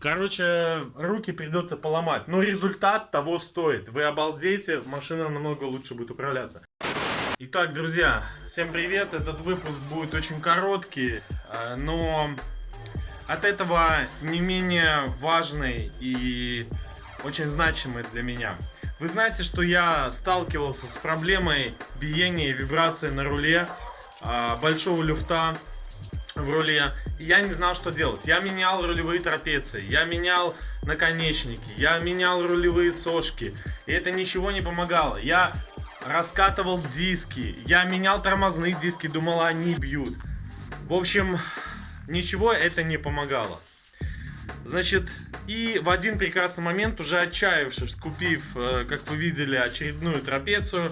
Короче, руки придется поломать, но результат того стоит. Вы обалдеете, машина намного лучше будет управляться. Итак, друзья, всем привет. Этот выпуск будет очень короткий, но от этого не менее важный и очень значимый для меня. Вы знаете, что я сталкивался с проблемой биения и вибрации на руле, большого люфта в руле. Я не знал, что делать. Я менял рулевые трапеции, я менял наконечники, я менял рулевые сошки. И это ничего не помогало. Я раскатывал диски, я менял тормозные диски, думал, они бьют. В общем, ничего это не помогало. Значит, и в один прекрасный момент, уже отчаявшись, купив, как вы видели, очередную трапецию,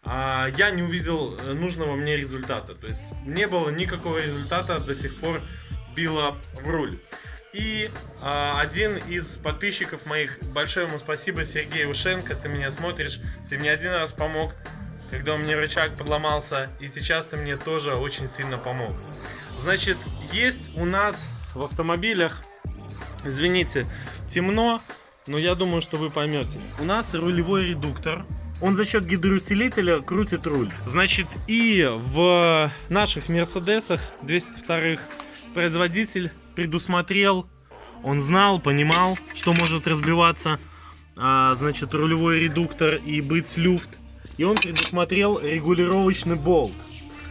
я не увидел нужного мне результата. То есть не было никакого результата, до сих пор било в руль. И один из подписчиков моих, большое ему спасибо, Сергей Ушенко, ты меня смотришь, ты мне один раз помог, когда у меня рычаг подломался, и сейчас ты мне тоже очень сильно помог. Значит, есть у нас в автомобилях, извините, темно, но я думаю, что вы поймете. У нас рулевой редуктор. Он за счет гидроусилителя крутит руль. Значит, и в наших Мерседесах 202-х производитель предусмотрел, он знал, понимал, что может разбиваться, значит, рулевой редуктор и быть люфт. И он предусмотрел регулировочный болт.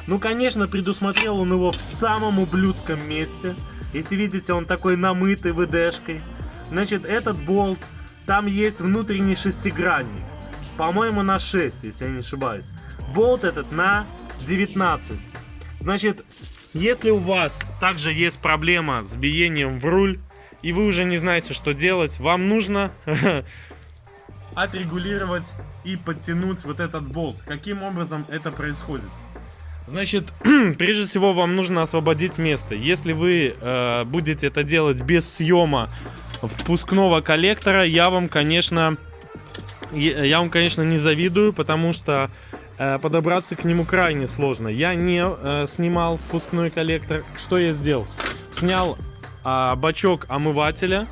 Ну, конечно, предусмотрел он его в самом ублюдском месте. Если видите, он такой намытый ВДшкой. Значит, этот болт, там есть внутренний шестигранник. По-моему, на 6, если я не ошибаюсь. Болт этот на 19. Значит, если у вас также есть проблема с биением в руль, и вы уже не знаете, что делать, вам нужно отрегулировать и подтянуть вот этот болт. Каким образом это происходит? Значит, прежде всего вам нужно освободить место. Если вы будете это делать без съема впускного коллектора, я вам, конечно, не завидую, потому что подобраться к нему крайне сложно. Я не снимал впускной коллектор. Что я сделал? Снял бачок омывателя,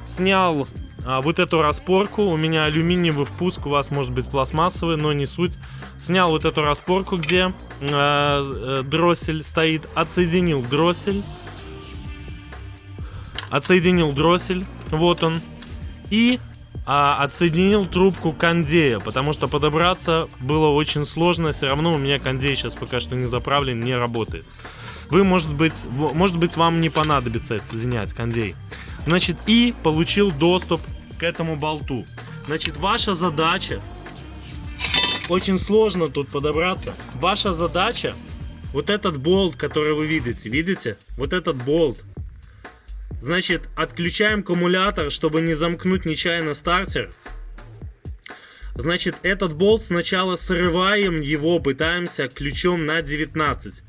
снял вот эту распорку. У меня алюминиевый впуск, у вас может быть пластмассовый, но не суть. Снял вот эту распорку, где дроссель стоит, отсоединил дроссель, вот он, и отсоединил трубку кондея, потому что подобраться было очень сложно. Все равно у меня кондей сейчас пока что не заправлен, не работает. Вы, может быть, вам не понадобится отсоединять кондей. Значит, и получил доступ к этому болту. Значит, ваша задача, очень сложно тут подобраться. Ваша задача, вот этот болт, который вы видите? Вот этот болт. Значит, отключаем аккумулятор, чтобы не замкнуть нечаянно стартер. Значит, этот болт сначала срываем его, пытаемся ключом на 19.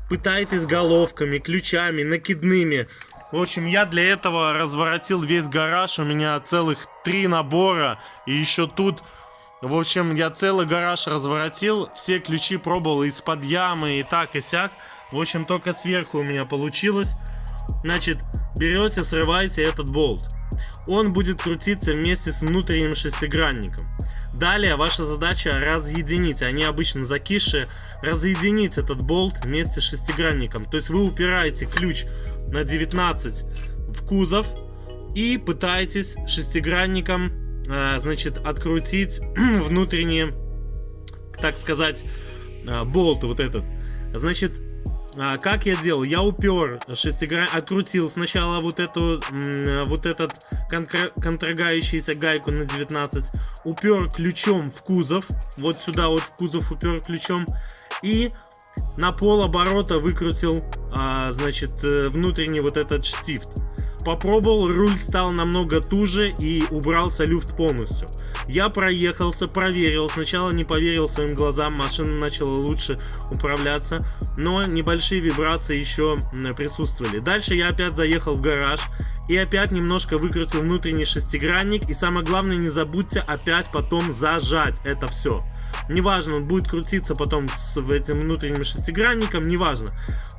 Пытайтесь головками, ключами, накидными. В общем, я для этого разворотил весь гараж. У меня целых 3 набора. И еще тут, в общем, я целый гараж разворотил. Все ключи пробовал из-под ямы и так и сяк. В общем, только сверху у меня получилось. Значит, берете, срываете этот болт. Он будет крутиться вместе с внутренним шестигранником. Далее ваша задача разъединить, они обычно закисшие, разъединить этот болт вместе с шестигранником. То есть вы упираете ключ на 19 в кузов и пытаетесь шестигранником, значит, открутить внутренние, так сказать, болт вот этот. Значит, как я делал? Я упер шестигранник, открутил сначала вот этот контрогающийся гайку на 19, упер ключом в кузов, вот сюда вот в кузов упер ключом, и на полоборота выкрутил, значит, внутренний вот этот штифт. Попробовал, руль стал намного туже и убрался люфт полностью. Я проехался, проверил. Сначала не поверил своим глазам, машина начала лучше управляться, но небольшие вибрации еще присутствовали. Дальше я опять заехал в гараж и опять немножко выкрутил внутренний шестигранник. И самое главное, не забудьте опять потом зажать это все. Неважно, он будет крутиться потом с этим внутренним шестигранником, неважно.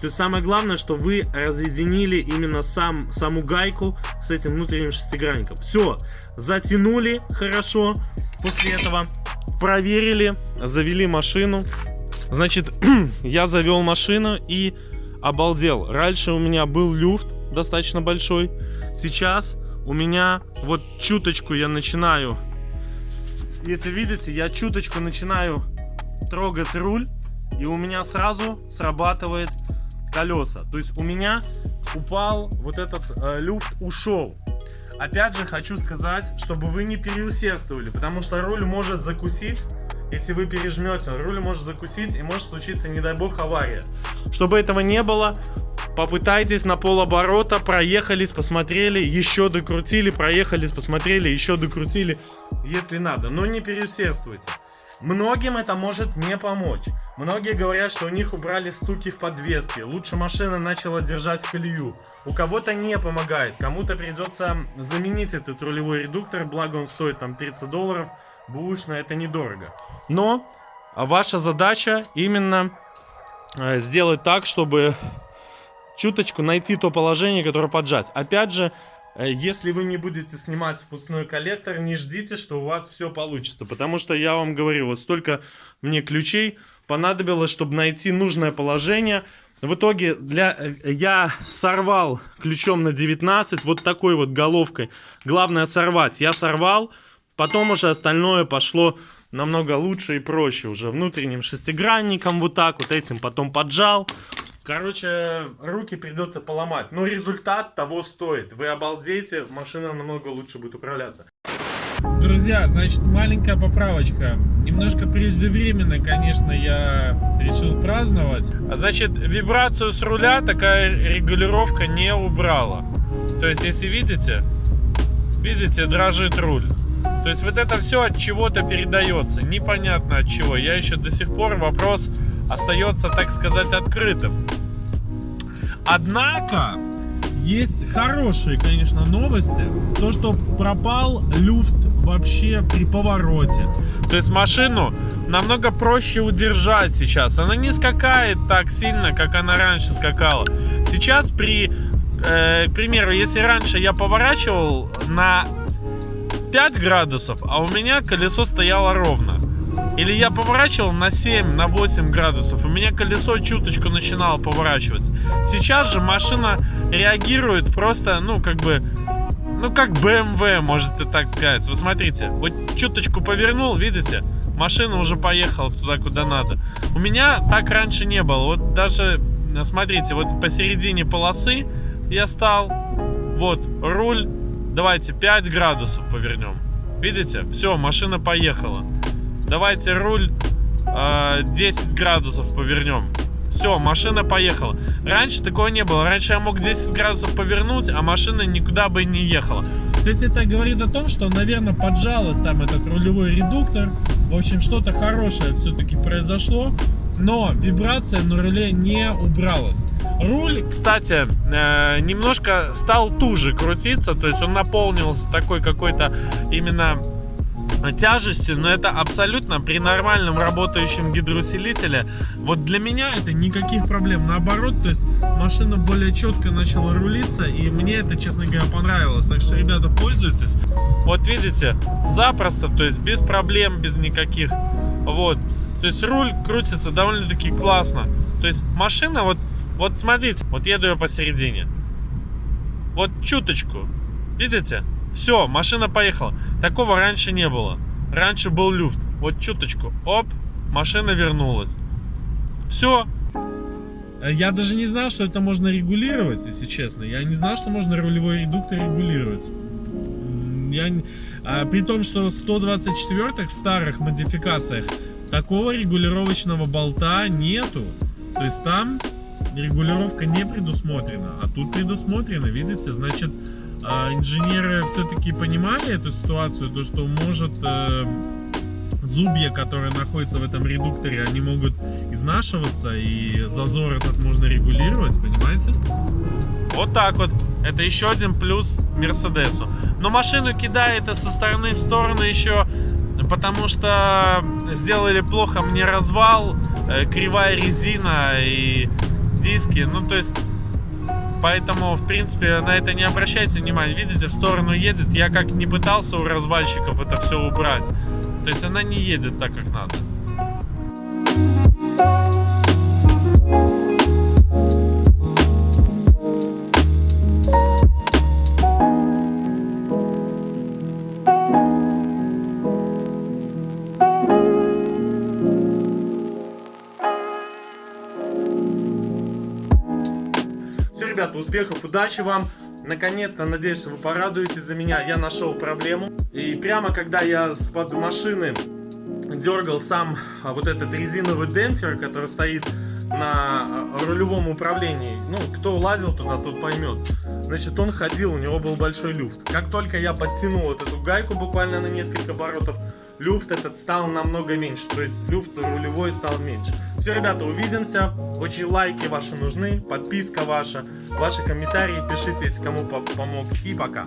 То есть самое главное, что вы разъединили именно саму гайку с этим внутренним шестигранником. Все, затянули хорошо. После этого проверили, завели машину. Значит, я завел машину и обалдел. Раньше у меня был люфт достаточно большой. Сейчас у меня вот чуточку я начинаю, если видите, я чуточку начинаю трогать руль, и у меня сразу срабатывает колеса. То есть у меня упал вот этот люфт, ушел. Опять же хочу сказать, чтобы вы не переусердствовали, потому что руль может закусить. Если вы пережмете, руль может закусить и может случиться, не дай бог, авария. Чтобы этого не было, попытайтесь на полоборота, проехались, посмотрели, еще докрутили, проехались, посмотрели, еще докрутили, если надо. Но не переусердствуйте. Многим это может не помочь. Многие говорят, что у них убрали стуки в подвеске, лучше машина начала держать колею. У кого-то не помогает, кому-то придется заменить этот рулевой редуктор, благо он стоит там $30. Бушно, это недорого. Но ваша задача именно сделать так, чтобы чуточку найти то положение, которое поджать. Опять же, если вы не будете снимать впускной коллектор, не ждите, что у вас все получится. Потому что я вам говорю, вот столько мне ключей понадобилось, чтобы найти нужное положение. В итоге я сорвал ключом на 19, вот такой вот головкой. Главное сорвать. Я сорвал. Потом уже остальное пошло намного лучше и проще. Уже внутренним шестигранником вот так вот этим потом поджал. Короче, руки придется поломать. Но результат того стоит. Вы обалдеете, машина намного лучше будет управляться. Друзья, значит, маленькая поправочка. Немножко преждевременно, конечно, я решил праздновать. Значит, вибрацию с руля такая регулировка не убрала. То есть, если видите, дрожит руль. То есть вот это все от чего-то передается, непонятно от чего. Я еще до сих пор, вопрос остается, так сказать, открытым. Однако есть хорошие, конечно, новости. То, что пропал люфт вообще при повороте. То есть машину намного проще удержать сейчас. Она не скакает так сильно, как она раньше скакала. Сейчас к примеру, если раньше я поворачивал на 5 градусов, а у меня колесо стояло ровно. Или я поворачивал на 7, на 8 градусов, у меня колесо чуточку начинало поворачиваться. Сейчас же машина реагирует просто, как BMW, можете так сказать. Вы смотрите, вот чуточку повернул, видите, машина уже поехала туда, куда надо. У меня так раньше не было. Вот даже, смотрите, вот посередине полосы я стал, вот руль. Давайте 5 градусов повернем. Видите? Все, машина поехала. Давайте руль 10 градусов повернем. Все, машина поехала. Раньше такого не было. Раньше я мог 10 градусов повернуть, а машина никуда бы не ехала. То есть это говорит о том, что, наверное, поджалось там этот рулевой редуктор. В общем, что-то хорошее все-таки произошло. Но вибрация на руле не убралась. Руль, кстати, немножко стал туже крутиться. То есть он наполнился такой какой-то именно тяжестью. Но это абсолютно при нормальном работающем гидроусилителе. Вот для меня это никаких проблем. Наоборот, то есть машина более четко начала рулиться. И мне это, честно говоря, понравилось. Так что, ребята, пользуйтесь. Вот видите, запросто, то есть без проблем, без никаких. Вот. То есть руль крутится довольно-таки классно. То есть машина, вот смотрите, вот еду я посередине. Вот чуточку. Видите? Все, машина поехала. Такого раньше не было. Раньше был люфт. Вот чуточку. Оп, машина вернулась. Все. Я даже не знал, что это можно регулировать, если честно. Я не знал, что можно рулевой редуктор регулировать. При том, что в 124-х, в старых модификациях, такого регулировочного болта нету. То есть там регулировка не предусмотрена. А тут предусмотрена, видите? Значит, инженеры все-таки понимали эту ситуацию, то, что может зубья, которые находятся в этом редукторе, они могут изнашиваться, и зазор этот можно регулировать, понимаете? Вот так вот. Это еще один плюс Мерседесу. Но машину кидает и со стороны в сторону еще, потому что сделали плохо мне развал, кривая резина и диски. Ну, то есть, поэтому, в принципе, на это не обращайте внимания. Видите, в сторону едет. Я как не пытался у развальщиков это все убрать. То есть, она не едет так, как надо. Ребята, успехов, удачи вам. Наконец-то, надеюсь, что вы порадуетесь за меня. Я нашел проблему. И прямо когда я с-под машины дергал сам вот этот резиновый демпфер, который стоит на рулевом управлении, ну, кто лазил туда, тот поймет. Значит, он ходил, у него был большой люфт. Как только я подтянул вот эту гайку буквально на несколько оборотов, люфт этот стал намного меньше. То есть люфт рулевой стал меньше. Все, ребята, увидимся. Очень лайки ваши нужны, подписка ваша, ваши комментарии пишите, если кому помог. И пока.